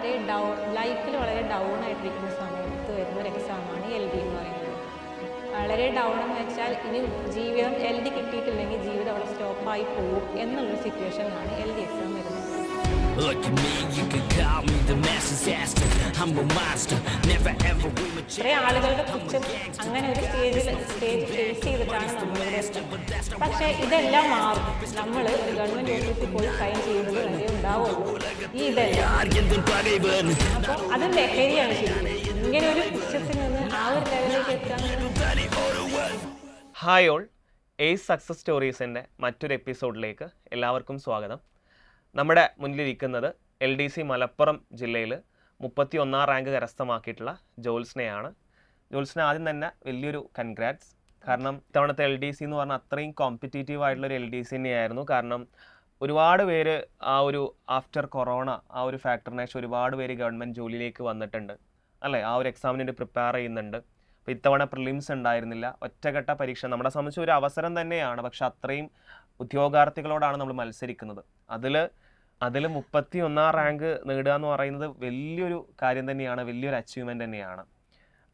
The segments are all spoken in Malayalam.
വളരെ ലൈഫിൽ വളരെ ഡൗൺ ആയിട്ടിരിക്കുന്ന സമയത്ത് വരുന്ന ഒരു എക്സാമാണ് LD എന്ന് പറയുന്നത്. വളരെ ഡൗൺ എന്ന് വെച്ചാൽ ഇനി ജീവിതം LD കിട്ടിയിട്ടില്ലെങ്കിൽ ജീവിതം അവിടെ സ്റ്റോപ്പായി പോകും എന്നുള്ളൊരു സിറ്റുവേഷനിലാണ് LD എക്സാം വരുന്നത്. കുറേ ആളുകളുടെ കുറ്റം അങ്ങനെ ഒരു സ്റ്റേജ് ഫേസ് ചെയ്തിട്ടാണ് നമ്മളിവിടെ. പക്ഷേ ഇതെല്ലാം മാറും. നമ്മൾ ഒരു ഗവൺമെൻറ് ഓഫീസിൽ പോയി സൈൻ ചെയ്യുന്നത് വരെ ഉണ്ടാവുള്ളൂ ഈ ഇതെല്ലാം. അപ്പോൾ അത് ലഹരിയാണ് ശരിക്കും. ഇങ്ങനെ ഒരു കുറ്റത്തിൽ നിന്ന് ആ ഒരു ലെവലിലേക്ക് എത്താൻ. ഹായ് ഓൾ, എയ്സ് സക്സസ് സ്റ്റോറീസിൻ്റെ മറ്റൊരു എപ്പിസോഡിലേക്ക് എല്ലാവർക്കും സ്വാഗതം. നമ്മുടെ മുന്നിലിരിക്കുന്നത് LDC മലപ്പുറം ജില്ലയിൽ 31ാം റാങ്ക് കരസ്ഥമാക്കിയിട്ടുള്ള ജോത്സ്നയാണ്. ജോത്സ്ന, ആദ്യം തന്നെ വലിയൊരു കൺഗ്രാറ്റ്സ്. കാരണം ഇത്തവണത്തെ LDC എന്ന് പറഞ്ഞാൽ അത്രയും കോമ്പറ്റീറ്റീവ് ആയിട്ടുള്ളൊരു LDC തന്നെയായിരുന്നു. കാരണം ഒരുപാട് പേര് ആ ഒരു ആഫ്റ്റർ കൊറോണ ആ ഒരു ഫാക്ടറിനെ ശേഷം ഒരുപാട് പേര് ഗവൺമെൻറ് ജോലിയിലേക്ക് വന്നിട്ടുണ്ട് അല്ലേ, ആ ഒരു എക്സാമിന് വേണ്ടി പ്രിപ്പയർ ചെയ്യുന്നുണ്ട്. അപ്പോൾ ഇത്തവണ പ്രിലിംസ് ഉണ്ടായിരുന്നില്ല, ഒറ്റഘട്ട പരീക്ഷ. നമ്മളെ സംബന്ധിച്ച് ഒരു അവസരം തന്നെയാണ്, പക്ഷെ അത്രയും ഉദ്യോഗാർത്ഥികളോടാണ് നമ്മൾ മത്സരിക്കുന്നത്. അതിൽ 31ാം റാങ്ക് നേടുക എന്ന് പറയുന്നത് വലിയൊരു കാര്യം തന്നെയാണ്, വലിയൊരു അച്ചീവ്മെൻ്റ് തന്നെയാണ്.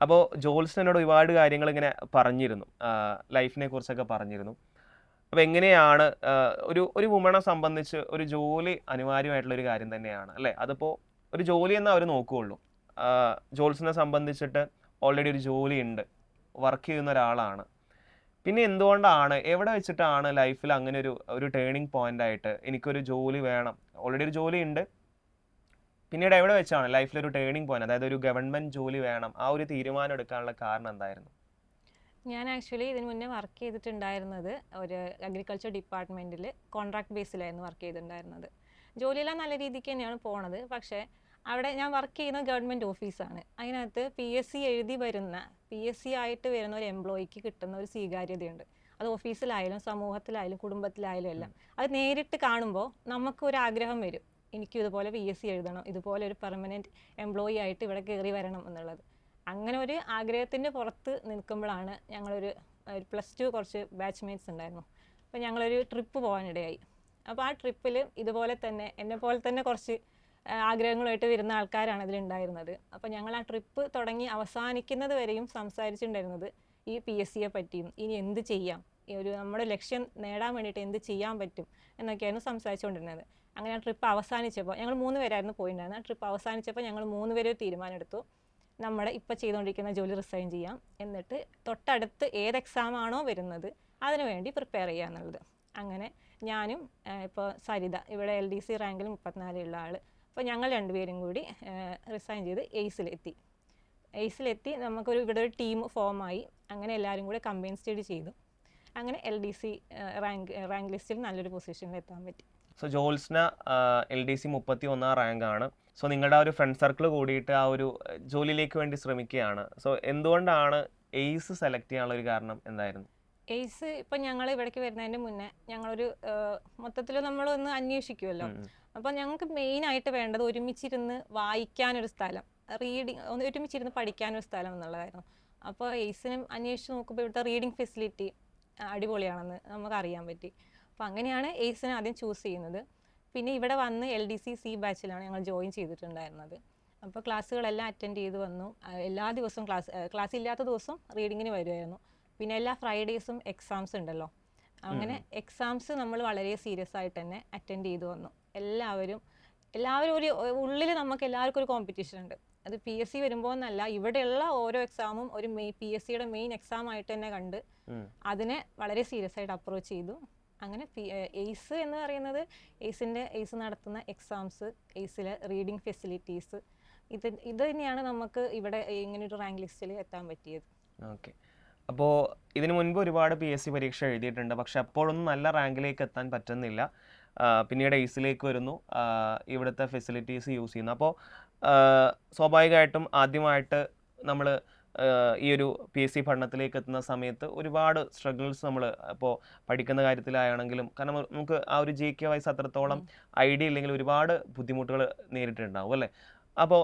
അപ്പോൾ ജോത്സ്നോട് ഒരുപാട് കാര്യങ്ങൾ ഇങ്ങനെ പറഞ്ഞിരുന്നു, ലൈഫിനെ കുറിച്ചൊക്കെ പറഞ്ഞിരുന്നു. അപ്പോൾ എങ്ങനെയാണ് ഒരു വുമണെ സംബന്ധിച്ച് ഒരു ജോലി അനിവാര്യമായിട്ടുള്ളൊരു കാര്യം തന്നെയാണ് അല്ലേ. അതിപ്പോൾ ഒരു ജോലി എന്ന് അവർ നോക്കുകയുള്ളൂ. ജോത്സ്നെ സംബന്ധിച്ചിട്ട് ഓൾറെഡി ഒരു ജോലി ഉണ്ട്, വർക്ക് ചെയ്യുന്ന ഒരാളാണ്. പിന്നെ എന്തുകൊണ്ടാണ്, എവിടെ വെച്ചിട്ടാണ് ലൈഫിൽ അങ്ങനെ ഒരു ടേണിംഗ് പോയിന്റ് ആയിട്ട് എനിക്കൊരു ജോലി വേണം, ഓൾറെഡി ഒരു ജോലി ഉണ്ട്, പിന്നീട് എവിടെ വെച്ചാണ് ലൈഫിലൊരു ടേണിംഗ് പോയിന്റ്, അതായത് ഒരു ഗവൺമെൻറ് ജോലി വേണം, ആ ഒരു തീരുമാനം എടുക്കാനുള്ള കാരണം എന്തായിരുന്നു? ഞാൻ ആക്ച്വലി ഇതിന് മുന്നേ വർക്ക് ചെയ്തിട്ടുണ്ടായിരുന്നത് ഒരു അഗ്രികൾച്ചർ ഡിപ്പാർട്ട്മെൻറ്റിൽ കോൺട്രാക്ട് ബേസിലായിരുന്നു വർക്ക് ചെയ്തിട്ടുണ്ടായിരുന്നത്. ജോലിയെല്ലാം നല്ല രീതിക്ക് തന്നെയാണ് പോണത്. പക്ഷേ അവിടെ ഞാൻ വർക്ക് ചെയ്യുന്ന ഗവൺമെൻറ് ഓഫീസാണ്. അതിനകത്ത് PSC എഴുതി വരുന്ന PSC ആയിട്ട് വരുന്ന ഒരു എംപ്ലോയിക്ക് കിട്ടുന്ന ഒരു സ്വീകാര്യതയുണ്ട്. അത് ഓഫീസിലായാലും സമൂഹത്തിലായാലും കുടുംബത്തിലായാലും എല്ലാം. അത് നേരിട്ട് കാണുമ്പോൾ നമുക്കൊരു ആഗ്രഹം വരും, എനിക്കും ഇതുപോലെ PSC എഴുതണം, ഇതുപോലെ ഒരു പെർമനൻറ്റ് എംപ്ലോയി ആയിട്ട് ഇവിടെ കയറി വരണം എന്നുള്ളത്. അങ്ങനെ ഒരു ആഗ്രഹത്തിൻ്റെ പുറത്ത് നിൽക്കുമ്പോഴാണ് ഞങ്ങളൊരു +2 കുറച്ച് ബാച്ച്മേറ്റ്സ് ഉണ്ടായിരുന്നു. അപ്പോൾ ഞങ്ങളൊരു ട്രിപ്പ് പോകാനിടയായി. അപ്പോൾ ആ ട്രിപ്പിൽ ഇതുപോലെ തന്നെ എന്നെപ്പോലെ തന്നെ കുറച്ച് ആഗ്രഹങ്ങളുമായിട്ട് വരുന്ന ആൾക്കാരാണ് അതിലുണ്ടായിരുന്നത്. അപ്പോൾ ഞങ്ങൾ ആ ട്രിപ്പ് തുടങ്ങി അവസാനിക്കുന്നത് വരെയും സംസാരിച്ചിട്ടുണ്ടായിരുന്നത് ഈ PSCയെ പറ്റിയും, ഇനി എന്ത് ചെയ്യാം, നമ്മുടെ ലക്ഷ്യം നേടാൻ വേണ്ടിയിട്ട് എന്ത് ചെയ്യാൻ പറ്റും എന്നൊക്കെയായിരുന്നു സംസാരിച്ചുകൊണ്ടിരുന്നത്. അങ്ങനെ ആ ട്രിപ്പ് അവസാനിച്ചപ്പോൾ, ഞങ്ങൾ 3 പേരായിരുന്നു പോയിട്ടുണ്ടായിരുന്നത്. ആ ട്രിപ്പ് അവസാനിച്ചപ്പോൾ ഞങ്ങൾ 3 പേരും തീരുമാനം എടുത്തു, നമ്മുടെ ഇപ്പോൾ ചെയ്തുകൊണ്ടിരിക്കുന്ന ജോലി റിസൈൻ ചെയ്യാം, എന്നിട്ട് തൊട്ടടുത്ത് ഏത് എക്സാമാണോ വരുന്നത് അതിനു വേണ്ടി പ്രിപ്പയർ ചെയ്യുക എന്നുള്ളത്. അങ്ങനെ ഞാനും ഇപ്പോൾ സരിത, ഇവിടെ LDC റാങ്കിൽ 34 ഉള്ള ആൾ, അപ്പോൾ ഞങ്ങൾ 2 പേരും കൂടി റിസൈൻ ചെയ്ത് എയ്സിലെത്തി ഇവിടെ ഒരു ടീം ഫോമായി. അങ്ങനെ എല്ലാവരും കൂടി കമ്പൈൻ സ്റ്റഡി ചെയ്തു. അങ്ങനെ LDC റാങ്ക് ലിസ്റ്റിൽ നല്ലൊരു പൊസിഷനിൽ എത്താൻ പറ്റി. So Jyotsna LDC 31ാം റാങ്കാണ്. സോ നിങ്ങളുടെ ആ ഒരു ഫ്രണ്ട് സർക്കിൾ കൂടിയിട്ട് ആ ഒരു ജോലിയിലേക്ക് വേണ്ടി ശ്രമിക്കുകയാണ്. സോ എന്തുകൊണ്ടാണ് എയ്സ് സെലക്ട് ചെയ്യാനുള്ള ഒരു കാരണം എന്തായിരുന്നു? എയ്സ് ഇപ്പം ഞങ്ങൾ ഇവിടേക്ക് വരുന്നതിൻ്റെ മുന്നേ ഞങ്ങളൊരു മൊത്തത്തിൽ നമ്മളൊന്ന് അന്വേഷിക്കുമല്ലോ. അപ്പോൾ ഞങ്ങൾക്ക് മെയിനായിട്ട് വേണ്ടത് ഒരുമിച്ചിരുന്ന് വായിക്കാനൊരു സ്ഥലം, ഒരുമിച്ചിരുന്ന് പഠിക്കാനൊരു സ്ഥലം എന്നുള്ളതായിരുന്നു. അപ്പോൾ എയ്സിനും അന്വേഷിച്ച് നോക്കുമ്പോൾ ഇവിടുത്തെ റീഡിങ് ഫെസിലിറ്റി അടിപൊളിയാണെന്ന് നമുക്ക് അറിയാൻ പറ്റി. അപ്പോൾ അങ്ങനെയാണ് എയ്സിനെ ആദ്യം ചൂസ് ചെയ്യുന്നത്. പിന്നെ ഇവിടെ വന്ന് LDC C ബാച്ചിലാണ് ഞങ്ങൾ ജോയിൻ ചെയ്തിട്ടുണ്ടായിരുന്നത്. അപ്പോൾ ക്ലാസ്സുകളെല്ലാം അറ്റൻഡ് ചെയ്ത് വന്നു. എല്ലാ ദിവസവും ക്ലാസ് ഇല്ലാത്ത ദിവസം റീഡിങ്ങിന് വരുമായിരുന്നു. പിന്നെ എല്ലാ ഫ്രൈഡേയ്സും എക്സാംസ് ഉണ്ടല്ലോ. അങ്ങനെ എക്സാംസ് നമ്മൾ വളരെ സീരിയസ് ആയിട്ട് തന്നെ അറ്റൻഡ് ചെയ്ത് വന്നു. എല്ലാവരും ഒരു ഉള്ളിൽ നമുക്ക് എല്ലാവർക്കും ഒരു കോമ്പറ്റീഷൻ ഉണ്ട്. അത് PSC വരുമ്പോൾ എന്നല്ല, ഇവിടെയുള്ള ഓരോ എക്സാമും ഒരു PSCയുടെ മെയിൻ എക്സാം ആയിട്ട് തന്നെ കണ്ട് അതിനെ വളരെ സീരിയസ് ആയിട്ട് അപ്രോച്ച് ചെയ്തു. അങ്ങനെ എയ്സ് എന്ന് പറയുന്നത് എയ്സ് നടത്തുന്ന എക്സാംസ്, എയ്സിലെ റീഡിങ് ഫെസിലിറ്റീസ്, ഇത് തന്നെയാണ് നമുക്ക് ഇവിടെ ഇങ്ങനൊരു റാങ്ക് ലിസ്റ്റിൽ എത്താൻ പറ്റിയത്. ഓക്കെ. അപ്പോൾ ഇതിനു മുൻപ് ഒരുപാട് PSC പരീക്ഷ എഴുതിയിട്ടുണ്ട്, പക്ഷെ അപ്പോഴൊന്നും നല്ല റാങ്കിലേക്ക് എത്താൻ പറ്റുന്നില്ല. പിന്നീട് എയ്സിലേക്ക് വരുന്നു, ഇവിടുത്തെ ഫെസിലിറ്റീസ് യൂസ് ചെയ്യുന്നു. അപ്പോൾ സ്വാഭാവികമായിട്ടും ആദ്യമായിട്ട് നമ്മൾ ഈ ഒരു PSC പഠനത്തിലേക്ക് എത്തുന്ന സമയത്ത് ഒരുപാട് സ്ട്രഗിൾസ് നമ്മൾ ഇപ്പോൾ പഠിക്കുന്ന കാര്യത്തിലാണെങ്കിലും, കാരണം നമുക്ക് ആ ഒരു GK വൈസ് അത്രത്തോളം ഐഡിയ ഇല്ലെങ്കിൽ ഒരുപാട് ബുദ്ധിമുട്ടുകൾ നേരിട്ടുണ്ടാവും അല്ലേ. അപ്പോൾ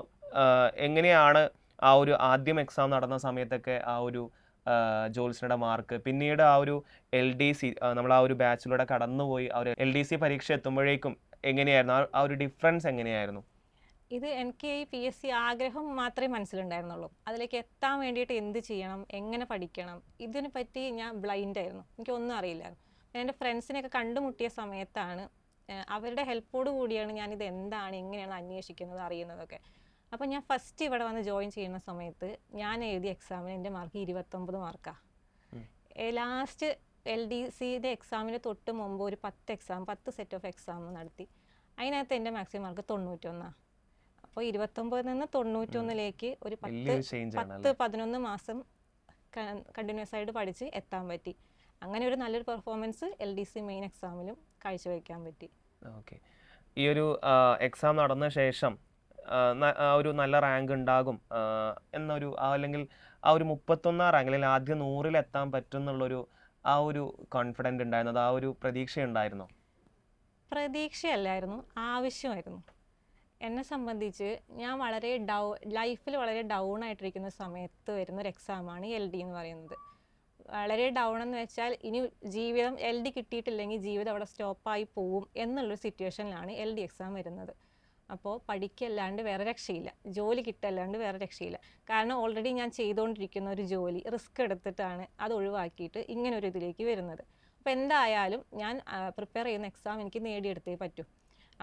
എങ്ങനെയാണ് ആ ഒരു ആദ്യം എക്സാം നടന്ന സമയത്തൊക്കെ ആ ഒരു ജോത്സ്നയുടെ മാർക്ക്, പിന്നീട് ആ ഒരു LDC നമ്മൾ ആ ഒരു ബാച്ചിലൂടെ കടന്നുപോയി ആ ഒരു LDC പരീക്ഷ എത്തുമ്പോഴേക്കും എങ്ങനെയായിരുന്നു, ആ ഒരു ഡിഫറൻസ് എങ്ങനെയായിരുന്നു? ഇത് എനിക്ക് ഈ PSC ആഗ്രഹം മാത്രമേ മനസ്സിലുണ്ടായിരുന്നുള്ളൂ. അതിലേക്ക് എത്താൻ വേണ്ടിയിട്ട് എന്ത് ചെയ്യണം, എങ്ങനെ പഠിക്കണം, ഇതിനെ പറ്റി ഞാൻ ബ്ലൈൻഡ് ആയിരുന്നു. എനിക്കൊന്നും അറിയില്ലായിരുന്നു. എൻ്റെ ഫ്രണ്ട്സിനെയൊക്കെ കണ്ടുമുട്ടിയ സമയത്താണ് അവരുടെ ഹെൽപ്പോട് കൂടിയാണ് ഞാനിത് എന്താണ്, എങ്ങനെയാണ് അന്വേഷിക്കുന്നത്, അറിയുന്നതൊക്കെ. അപ്പോൾ ഞാൻ ഫസ്റ്റ് ഇവിടെ വന്ന് ജോയിൻ ചെയ്യുന്ന സമയത്ത് ഞാൻ എഴുതിയ എക്സാമിന് എൻ്റെ മാർക്ക് 29 മാർക്കാണ്. ലാസ്റ്റ് LDCയുടെ എക്സാമിന് തൊട്ട് മുമ്പ് ഒരു 10 സെറ്റ് ഓഫ് എക്സാം നടത്തി. അതിനകത്ത് എൻ്റെ മാക്സിമം മാർക്ക് 91. അപ്പോൾ 29 നിന്ന് 91ലേക്ക് ഒരു 10-11 മാസം കണ്ടിന്യൂസ് ആയിട്ട് പഠിച്ച് എത്താൻ പറ്റി. അങ്ങനെ ഒരു നല്ലൊരു പെർഫോമൻസ് LDC മെയിൻ എക്സാമിലും കാഴ്ചവെക്കാൻ പറ്റി. ഓക്കെ. ഈ ഒരു എക്സാം നടന്ന ശേഷം ഒരു നല്ല റാങ്ക് ഉണ്ടാകും എന്നൊരു അല്ലെങ്കിൽ ആ ഒരു 31 റാങ്ക് അല്ലെങ്കിൽ ആദ്യ 100-ൽ എത്താൻ പറ്റും എന്നുള്ളൊരു ആ ഒരു കോൺഫിഡൻറ്റ് ഉണ്ടായിരുന്നത്, ആ ഒരു പ്രതീക്ഷ ഉണ്ടായിരുന്നോ? പ്രതീക്ഷയല്ലായിരുന്നു, ആവശ്യമായിരുന്നു. എന്നെ സംബന്ധിച്ച് ഞാൻ ലൈഫിൽ വളരെ ഡൗൺ ആയിട്ടിരിക്കുന്ന സമയത്ത് വരുന്നൊരു എക്സാമാണ് LD എന്ന് പറയുന്നത്. വളരെ ഡൗൺ എന്ന് വെച്ചാൽ ഇനി ജീവിതം LD കിട്ടിയിട്ടില്ലെങ്കിൽ ജീവിതം അവിടെ സ്റ്റോപ്പായി പോവും എന്നുള്ളൊരു സിറ്റുവേഷനിലാണ് LD എക്സാം വരുന്നത്. അപ്പോൾ പഠിക്കല്ലാണ്ട് വേറെ രക്ഷയില്ല, ജോലി കിട്ടല്ലാണ്ട് വേറെ രക്ഷയില്ല. കാരണം ഓൾറെഡി ഞാൻ ചെയ്തുകൊണ്ടിരിക്കുന്ന ഒരു ജോലി റിസ്ക് എടുത്തിട്ടാണ് അത് ഒഴിവാക്കിയിട്ട് ഇങ്ങനെ ഒരു ഇതിലേക്ക് വരുന്നത്. അപ്പോൾ എന്തായാലും ഞാൻ പ്രിപ്പയർ ചെയ്യുന്ന എക്സാം എനിക്ക് നേടിയെടുത്തേ പറ്റൂ.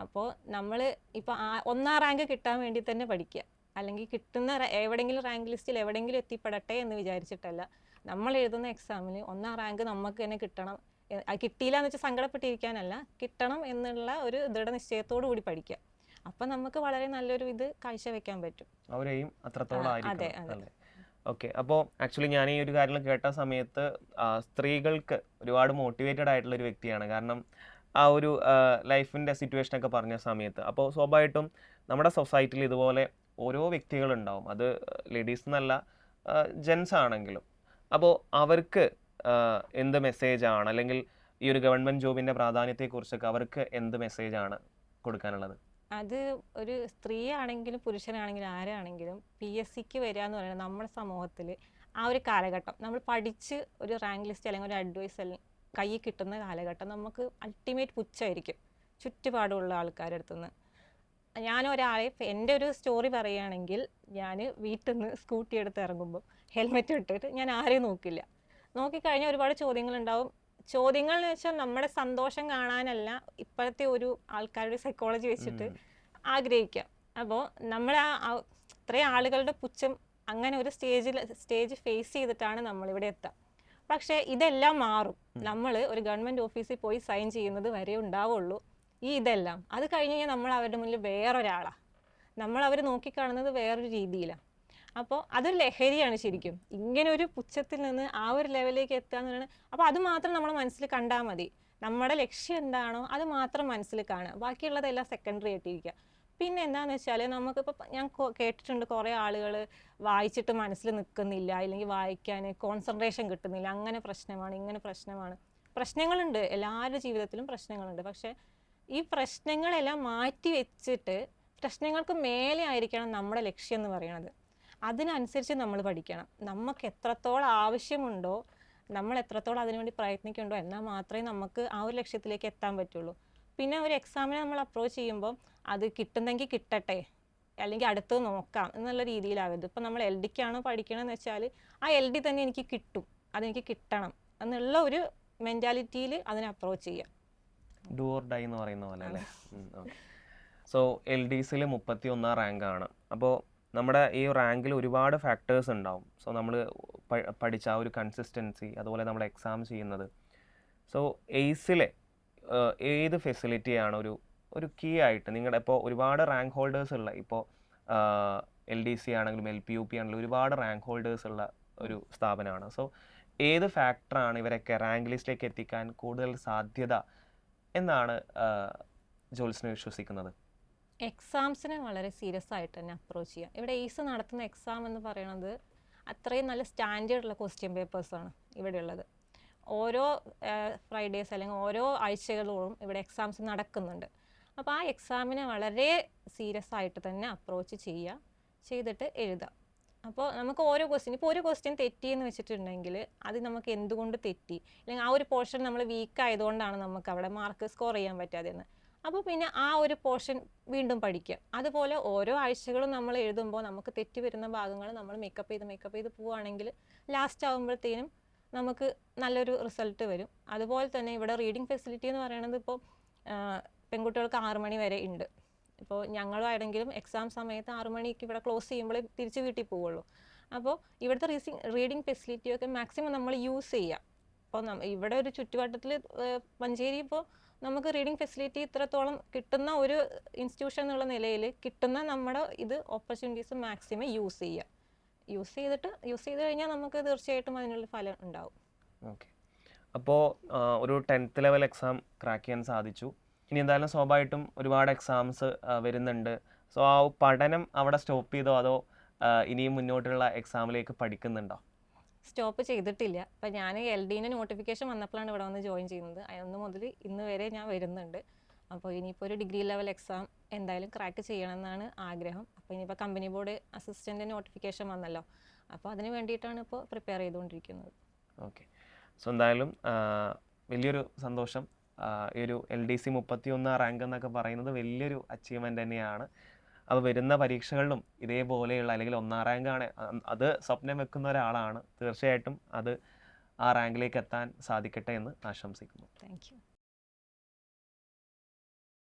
അപ്പോൾ നമ്മൾ ഇപ്പോൾ 1ാം റാങ്ക് കിട്ടാൻ വേണ്ടി തന്നെ പഠിക്കുക, അല്ലെങ്കിൽ കിട്ടുന്ന എവിടെയെങ്കിലും റാങ്ക് ലിസ്റ്റിൽ എവിടെയെങ്കിലും എത്തിപ്പെടട്ടെ എന്ന് വിചാരിച്ചിട്ടല്ല. നമ്മൾ എഴുതുന്ന എക്സാമിന് 1ാം റാങ്ക് നമുക്ക് തന്നെ കിട്ടണം, കിട്ടിയില്ല എന്ന് വെച്ചാൽ സങ്കടപ്പെട്ടിരിക്കാനല്ല, കിട്ടണം എന്നുള്ള ഒരു ദൃഢനിശ്ചയത്തോടു കൂടി പഠിക്കുക. അപ്പം നമുക്ക് വളരെ നല്ലൊരു ഇത് കാഴ്ചവെക്കാൻ പറ്റും. അവരെയും അത്രത്തോളം ആയിരിക്കണം. ഓക്കെ. അപ്പോൾ ആക്ച്വലി ഞാൻ ഈ ഒരു കാര്യം കേട്ട സമയത്ത് സ്ത്രീകൾക്ക് ഒരുപാട് മോട്ടിവേറ്റഡ് ആയിട്ടുള്ള ഒരു വ്യക്തിയാണ്. കാരണം ആ ഒരു ലൈഫിൻ്റെ സിറ്റുവേഷനൊക്കെ പറഞ്ഞ സമയത്ത് അപ്പോൾ സ്വാഭാവികമായിട്ടും നമ്മുടെ സൊസൈറ്റിയിൽ ഇതുപോലെ ഓരോ വ്യക്തികളുണ്ടാവും. അത് ലേഡീസ് എന്നല്ല, ജെൻസ് ആണെങ്കിലും. അപ്പോൾ അവർക്ക് എന്ത് മെസ്സേജാണ്, അല്ലെങ്കിൽ ഈ ഒരു ഗവൺമെൻറ് ജോബിൻ്റെ പ്രാധാന്യത്തെക്കുറിച്ചൊക്കെ അവർക്ക് എന്ത് മെസ്സേജാണ് കൊടുക്കാനുള്ളത്? അത് ഒരു സ്ത്രീ ആണെങ്കിലും പുരുഷനാണെങ്കിലും ആരാണെങ്കിലും PSCക്ക് വരിക എന്ന് പറയുന്നത് നമ്മുടെ സമൂഹത്തിൽ ആ ഒരു കാലഘട്ടം നമ്മൾ പഠിച്ച് ഒരു റാങ്ക് ലിസ്റ്റ് അല്ലെങ്കിൽ ഒരു അഡ്വൈസ് കയ്യിൽ കിട്ടുന്ന കാലഘട്ടം നമുക്ക് അൾട്ടിമേറ്റ് പുച്ഛമായിരിക്കും ചുറ്റുപാടുള്ള ആൾക്കാരുടെ അടുത്തുനിന്ന്. എൻ്റെ ഒരു സ്റ്റോറി പറയുകയാണെങ്കിൽ, ഞാൻ വീട്ടിൽ നിന്ന് സ്കൂട്ടി എടുത്ത് ഇറങ്ങുമ്പോൾ ഹെൽമെറ്റ് ഇട്ടിട്ട് ഞാൻ ആരെയും നോക്കില്ല. നോക്കിക്കഴിഞ്ഞാൽ ഒരുപാട് ചോദ്യങ്ങളുണ്ടാവും. ചോദ്യങ്ങൾ എന്ന് വെച്ചാൽ നമ്മുടെ സന്തോഷം കാണാനല്ല, ഇപ്പോഴത്തെ ഒരു ആൾക്കാരുടെ സൈക്കോളജി വെച്ചിട്ട് ആഗ്രഹിക്കാം. അപ്പോൾ നമ്മൾ ഇത്രയും ആളുകളുടെ പുച്ഛം അങ്ങനെ ഒരു സ്റ്റേജ് ഫേസ് ചെയ്തിട്ടാണ് നമ്മളിവിടെ എത്തുക. പക്ഷേ ഇതെല്ലാം മാറും. നമ്മൾ ഒരു ഗവൺമെൻറ് ഓഫീസിൽ പോയി സൈൻ ചെയ്യുന്നത് വരെ ഉണ്ടാവുള്ളൂ ഇതെല്ലാം. അത് കഴിഞ്ഞ് കഴിഞ്ഞാൽ നമ്മൾ അവരുടെ മുന്നിൽ വേറൊരാളാണ്, അവർ നോക്കിക്കാണുന്നത് വേറൊരു രീതിയിലാണ്. അപ്പോൾ അതൊരു ലഹരിയാണ് ശരിക്കും. ഇങ്ങനെ ഒരു പുച്ഛത്തിൽ നിന്ന് ആ ഒരു ലെവലിലേക്ക് എത്തുക എന്ന് പറയുന്നത്. അപ്പോൾ അത് മാത്രം നമ്മൾ മനസ്സിൽ കണ്ടാൽ മതി. നമ്മുടെ ലക്ഷ്യം എന്താണോ അത് മാത്രം മനസ്സിൽ കാണുക, ബാക്കിയുള്ളതെല്ലാം സെക്കൻഡറി ആയിട്ടിരിക്കുക. പിന്നെ എന്താണെന്ന് വെച്ചാൽ നമുക്കിപ്പോൾ ഞാൻ കേട്ടിട്ടുണ്ട് കുറേ ആളുകൾ വായിച്ചിട്ട് മനസ്സിൽ നിൽക്കുന്നില്ല, അല്ലെങ്കിൽ വായിക്കാൻ കോൺസെൻട്രേഷൻ കിട്ടുന്നില്ല, അങ്ങനെ പ്രശ്നമാണ്, ഇങ്ങനെ പ്രശ്നമാണ്. പ്രശ്നങ്ങളുണ്ട്, എല്ലാവരുടെ ജീവിതത്തിലും പ്രശ്നങ്ങളുണ്ട്. പക്ഷേ ഈ പ്രശ്നങ്ങളെല്ലാം മാറ്റി വെച്ചിട്ട് പ്രശ്നങ്ങൾക്ക് മേലെ ആയിരിക്കണം നമ്മുടെ ലക്ഷ്യം എന്ന് പറയുന്നത്. അതിനനുസരിച്ച് നമ്മൾ പഠിക്കണം. നമുക്ക് എത്രത്തോളം ആവശ്യമുണ്ടോ, നമ്മൾ എത്രത്തോളം അതിനുവേണ്ടി പ്രയത്നിക്കുന്നുണ്ടോ, എന്നാൽ മാത്രമേ നമുക്ക് ആ ഒരു ലക്ഷ്യത്തിലേക്ക് എത്താൻ പറ്റുള്ളൂ. പിന്നെ ഒരു എക്സാമിനെ നമ്മൾ അപ്രോച്ച് ചെയ്യുമ്പോൾ അത് കിട്ടുന്നെങ്കിൽ കിട്ടട്ടെ, അല്ലെങ്കിൽ അടുത്തത് നോക്കാം എന്നുള്ള രീതിയിലാവരുത്. ഇപ്പം നമ്മൾ LDക്കാണോ പഠിക്കണമെന്ന് വെച്ചാൽ ആ LD തന്നെ എനിക്ക് കിട്ടും, അതെനിക്ക് കിട്ടണം എന്നുള്ള ഒരു മെൻറ്റാലിറ്റിയിൽ അതിനെ അപ്രോച്ച് ചെയ്യാം. ഡു ഓർ ഡൈ എന്ന് പറയുന്ന പോലെ അല്ലേ? സോ LDCയിൽ 31 റാങ്കാണ്. അപ്പോൾ നമ്മുടെ ഈ റാങ്കിൽ ഒരുപാട് ഫാക്ടേഴ്സ് ഉണ്ടാവും. സോ നമ്മൾ പഠിച്ച ആ ഒരു കൺസിസ്റ്റൻസി, അതുപോലെ നമ്മൾ എക്സാം ചെയ്യുന്നത്. സോ എയ്സിലെ ഏത് ഫെസിലിറ്റിയാണ് ഒരു കീ ആയിട്ട് നിങ്ങളുടെ, ഇപ്പോൾ ഒരുപാട് റാങ്ക് ഹോൾഡേഴ്സ് ഉള്ള, ഇപ്പോൾ LDC ആണെങ്കിലും LPUP ആണെങ്കിലും ഒരുപാട് റാങ്ക് ഹോൾഡേഴ്സ് ഉള്ള ഒരു സ്ഥാപനമാണ്. സോ ഏത് ഫാക്ടറാണ് ഇവരൊക്കെ റാങ്ക് ലിസ്റ്റിലേക്ക് എത്തിക്കാൻ കൂടുതൽ സാധ്യത എന്നാണ് ജോൽസിനെ വിശ്വസിക്കുന്നത്? എക്സാംസിനെ വളരെ സീരിയസ് ആയിട്ട് തന്നെ അപ്രോച്ച് ചെയ്യുക. ഇവിടെ എയ്സ് നടത്തുന്ന എക്സാം എന്ന് പറയുന്നത് അത്രയും നല്ല സ്റ്റാൻഡേർഡുള്ള ക്വസ്റ്റ്യൻ പേപ്പേഴ്സാണ് ഇവിടെ ഉള്ളത്. ഓരോ ഫ്രൈഡേസ് അല്ലെങ്കിൽ ഓരോ ആഴ്ചകളോളം ഇവിടെ എക്സാംസ് നടക്കുന്നുണ്ട്. അപ്പോൾ ആ എക്സാമിനെ വളരെ സീരിയസ് ആയിട്ട് തന്നെ അപ്രോച്ച് ചെയ്തിട്ട് എഴുതുക. അപ്പോൾ നമുക്ക് ഓരോ ഒരു ക്വസ്റ്റ്യൻ തെറ്റിയെന്ന് വെച്ചിട്ടുണ്ടെങ്കിൽ അത് നമുക്ക് എന്തുകൊണ്ട് തെറ്റി, അല്ലെങ്കിൽ ആ ഒരു പോർഷൻ നമ്മൾ വീക്ക് ആയതുകൊണ്ടാണ് നമുക്ക് അവിടെ മാർക്ക് സ്കോർ ചെയ്യാൻ പറ്റാതെയെന്ന്. അപ്പോൾ പിന്നെ ആ ഒരു പോർഷൻ വീണ്ടും പഠിക്കുക. അതുപോലെ ഓരോ ആഴ്ചകളും നമ്മൾ എഴുതുമ്പോൾ നമുക്ക് തെറ്റി വരുന്ന ഭാഗങ്ങൾ നമ്മൾ മേക്കപ്പ് ചെയ്ത് പോവുകയാണെങ്കിൽ ലാസ്റ്റ് ആകുമ്പോഴത്തേനും നമുക്ക് നല്ലൊരു റിസൾട്ട് വരും. അതുപോലെ തന്നെ ഇവിടെ റീഡിങ് ഫെസിലിറ്റി എന്ന് പറയുന്നത് ഇപ്പോൾ പെൺകുട്ടികൾക്ക് 6 മണി വരെ ഉണ്ട്. ഇപ്പോൾ ഞങ്ങളാണെങ്കിലും എക്സാം സമയത്ത് 6 മണിക്ക് ഇവിടെ ക്ലോസ് ചെയ്യുമ്പോൾ തിരിച്ച് വീട്ടിൽ പോവുള്ളൂ. അപ്പോൾ ഇവിടുത്തെ റീഡിങ് ഫെസിലിറ്റിയൊക്കെ മാക്സിമം നമ്മൾ യൂസ് ചെയ്യുക. അപ്പോൾ ഇവിടെ ഒരു ചുറ്റുവട്ടത്തിൽ മഞ്ചേരി ഇപ്പോൾ നമുക്ക് റീഡിങ് ഫെസിലിറ്റി ഇത്രത്തോളം കിട്ടുന്ന ഒരു ഇൻസ്റ്റിറ്റ്യൂഷൻ എന്നുള്ള നിലയിൽ കിട്ടുന്ന നമ്മുടെ ഓപ്പർച്യൂണിറ്റീസ് മാക്സിമം യൂസ് ചെയ്യുക. യൂസ് ചെയ്ത് കഴിഞ്ഞാൽ നമുക്ക് തീർച്ചയായിട്ടും അതിനുള്ള ഫലം ഉണ്ടാവും. ഓക്കെ. അപ്പോൾ ഒരു 10th ലെവൽ എക്സാം ക്രാക്ക് ചെയ്യാൻ സാധിച്ചു. ഇനി എന്തായാലും സ്വാഭാവികമായിട്ടും ഒരുപാട് എക്സാംസ് വരുന്നുണ്ട്. സോ ആ പഠനം അവിടെ സ്റ്റോപ്പ് ചെയ്തോ അതോ ഇനിയും മുന്നോട്ടുള്ള എക്സാമിലേക്ക് പഠിക്കുന്നുണ്ടോ? സ്റ്റോപ്പ് ചെയ്തിട്ടില്ല. അപ്പം ഞാൻ LDൻ്റെ നോട്ടിഫിക്കേഷൻ വന്നപ്പോഴാണ് ഇവിടെ വന്ന് ജോയിൻ ചെയ്യുന്നത്. അന്ന് മുതൽ ഇന്ന് വരെ ഞാൻ വരുന്നുണ്ട്. അപ്പോൾ ഇനിയിപ്പോൾ ഒരു ഡിഗ്രി ലെവൽ എക്സാം എന്തായാലും ക്രാക്ക് ചെയ്യണമെന്നാണ് ആഗ്രഹം. അപ്പോൾ ഇനിയിപ്പോൾ കമ്പനി ബോർഡ് അസിസ്റ്റൻ്റ് നോട്ടിഫിക്കേഷൻ വന്നല്ലോ, അപ്പോൾ അതിന് വേണ്ടിയിട്ടാണ് ഇപ്പോൾ പ്രിപ്പയർ ചെയ്തുകൊണ്ടിരിക്കുന്നത്. ഓക്കെ. സോ എന്തായാലും വലിയൊരു സന്തോഷം. ഈ ഒരു LDC 31 റാങ്ക് എന്നൊക്കെ പറയുന്നത് വലിയൊരു അച്ചീവ്മെൻ്റ് തന്നെയാണ്. അപ്പോൾ വരുന്ന പരീക്ഷകളിലും ഇതേപോലെയുള്ള അല്ലെങ്കിൽ 1 റാങ്കാണ് അത് സ്വപ്നം വെക്കുന്ന ഒരാളാണ്. തീർച്ചയായിട്ടും അത് ആ റാങ്കിലേക്ക് എത്താൻ സാധിക്കട്ടെ എന്ന് ആശംസിക്കുന്നു. Thank you.